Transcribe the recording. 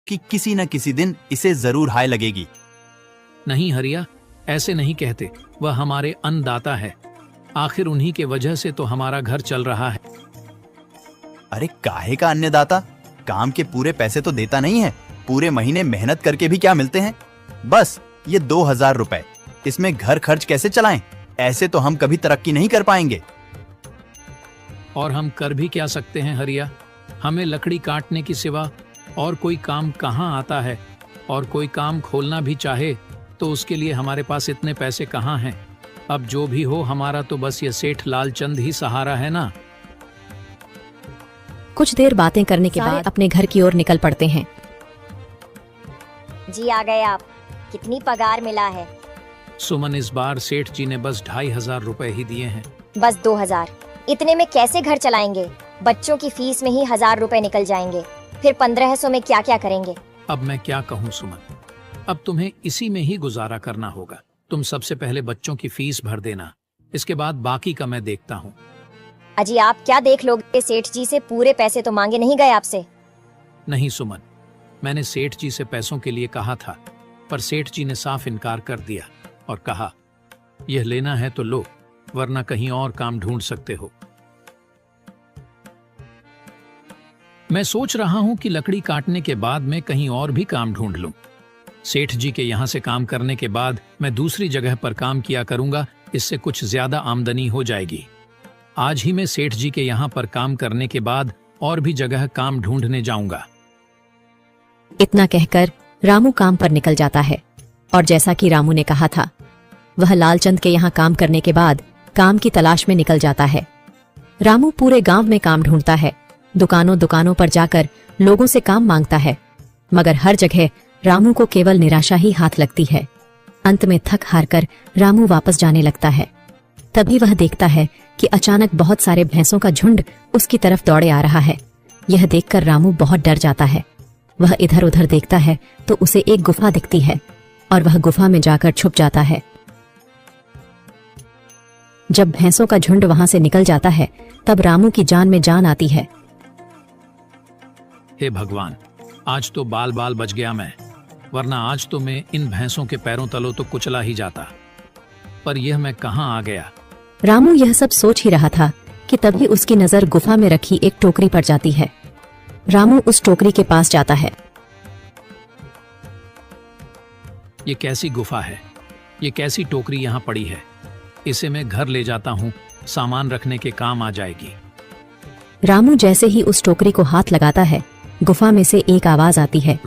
कि किसी न किसी दिन इसे जरूर हाय लगेगी। नहीं हरिया, ऐसे नहीं कहते। वह हमारे अन्नदाता है। आखिर उन्हीं के वजह से तो हमारा घर चल रहा है। अरे काहे का अन्नदाता? काम के पूरे पैसे तो देता नहीं है। पूरे महीने मेहनत करके भी क्या मिलते हैं? बस ये 2000 रुपए। इसमें घर खर्च कैसे चलाएं? ऐसे तो हम कभी तरक्की नहीं कर पाएंगे। और हम कर भी क्या सकते हैं हरिया? हमें लकड़ी काटने की सिवा और कोई काम कहाँ आता है? और कोई काम खोलना भी चाहे तो उसके लिए हमारे पास इतने पैसे कहाँ हैं? अब जो भी हो, हमारा तो बस ये सेठ लालचंद ही सहारा है ना। कुछ देर बातें करने के बाद अपने घर की ओर निकल पड़ते हैं। जी आ गए आप। कितनी पगार मिला है? सुमन, इस बार सेठ जी ने बस 2500 रुपए ही दिए हैं। बस 2000? इतने में कैसे घर चलाएंगे? बच्चों की फीस में ही 1000 रुपए निकल जाएंगे। फिर 1500 में क्या क्या करेंगे? अब मैं क्या कहूँ सुमन, अब तुम्हें इसी में ही गुजारा करना होगा। तुम सबसे पहले बच्चों की फीस भर देना, इसके बाद बाकी का मैं देखता हूँ। अजी आप क्या देख लोगे? सेठ जी से पूरे पैसे तो मांगे नहीं गए आपसे? नहीं सुमन, मैंने सेठ जी से पैसों के लिए कहा था, पर सेठ जी ने साफ इनकार कर दिया और कहा, यह लेना है तो लो, वरना कहीं और काम ढूंढ सकते हो। मैं सोच रहा हूं कि लकड़ी काटने के बाद मैं कहीं और भी काम ढूंढ लूं। सेठ जी के यहां से काम करने के बाद मैं दूसरी जगह पर काम किया करूंगा, इससे कुछ ज्यादा आमदनी हो जाएगी। आज ही मैं सेठ जी के यहां पर काम करने के बाद और भी जगह काम ढूंढने जाऊंगा। इतना कहकर रामू काम पर निकल जाता है और जैसा कि रामू ने कहा था, वह लालचंद के यहाँ काम करने के बाद काम की तलाश में निकल जाता है। रामू पूरे गांव में काम ढूंढता है, दुकानों दुकानों पर जाकर लोगों से काम मांगता है, मगर हर जगह रामू को केवल निराशा ही हाथ लगती है। अंत में थक हार कर रामू वापस जाने लगता है। तभी वह देखता है कि अचानक बहुत सारे भैंसों का झुंड उसकी तरफ दौड़े आ रहा है। यह देखकर रामू बहुत डर जाता है। वह इधर उधर देखता है तो उसे एक गुफा दिखती है और वह गुफा में जाकर छुप जाता है। जब भैंसों का झुंड वहां से निकल जाता है तब रामू की जान में जान आती है। हे भगवान, आज तो बाल बाल बच गया मैं, वरना आज तो मैं इन भैंसों के पैरों तलों तो कुचला ही जाता। पर यह मैं कहां आ गया? रामू यह सब सोच ही रहा था कि तभी उसकी नजर गुफा में रखी एक टोकरी पर जाती है। रामू उस टोकरी के पास जाता है। ये कैसी गुफा है? ये कैसी टोकरी यहाँ पड़ी है? इसे मैं घर ले जाता हूँ, सामान रखने के काम आ जाएगी। रामू जैसे ही उस टोकरी को हाथ लगाता है, गुफा में से एक आवाज आती है।